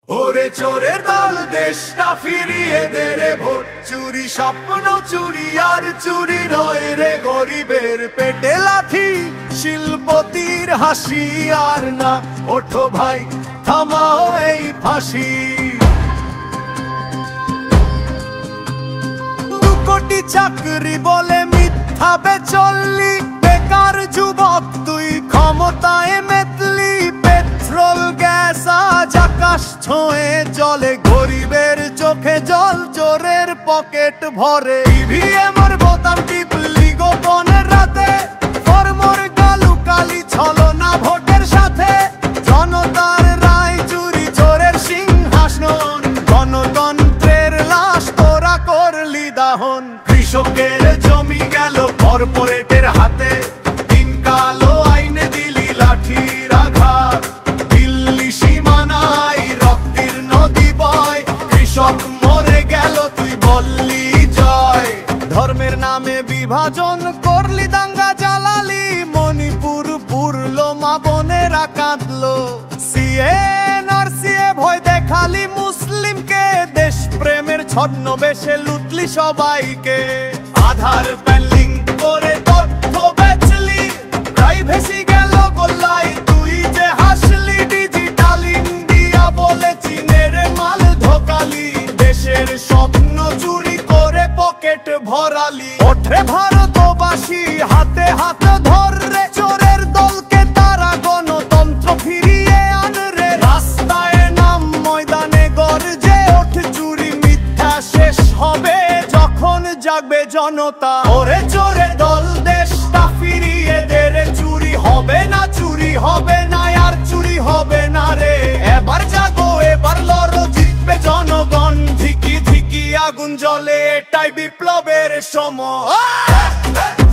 ওরে চোরের দল দেশটা ফিরিয়ে দে রে, ভোট চুরি স্বপ্ন চুরি আর চুরি নয় রে, গরিবের পেটে লাথি শিল্পতির হাসি আর না। ওঠো ভাই থামাও এই ফাঁসি। 2 কোটি চাকরি বলে মিথ্যা বেচল্লি, বেকার যুবক তুই ক্ষমতায় মেতলি। পেট্রোল গ্যাস আজ আকাশ ছোঁয়ে চলে, গরিবের চোখে জল চোরের পকেট ভরে। ইভিএমের বোতাম টিপলি গোপনের রাতে, ফরমর গালু কালি ছলনা ভোটের সাথে। জনতার রায় চুরি চোরের সিংহাসন, গণতন্ত্রের লাশ তোরা করলি দাহন। কৃষকের জমি গেল কর্পোরেটের হাতে, দিন কালো আইনে দিলি লাঠির আঘাত। দিল্লি সীমানায় রক্তের নদী বয়, কৃষক মরে গেল তুই বললি জয়। ধর্মের নামে বিভাজন করলি, দাঙ্গা জ্বালালি, মণিপুর পুরলো, মা বোনেরা কাঁদলো। সিএনআরসিএ ভয় দেখালি মুসলিমকে, দেশ প্রেমের ছদ্মবেশে লুটলি সবাইকে। আধার প্যান লিংক করে তথ্য বেচলি, প্রাইভেসি গেল গোল্লাই তুই যে হাসলি। ডিজিটাল ইন্ডিয়া বলে চীনের মাল ঢোকালি, দেশের স্বপ্ন চুরি করে পকেট ভরালি। ওঠে ভারতবাসী হাতে হাত ধরে, চোরের দলকে তারা গণতন্ত্র ফিরিয়ে আনরে। রাস্তায় নাম ময়দানে গর্জে ওঠ চুরি, মিথ্যা শেষ হবে যখন জাগবে জনতা। ওরে চোরের দল দেশটা ফিরিয়ে দে রে, চুরি হবে না, চুরি হবে না আর চুরি হবে না রে। এবার জাগো এবার লড়ো, জিতবে জনগণ। ধিকি ধিকি আগুন জ্বলে, এটাই বিপ্লবের সময়।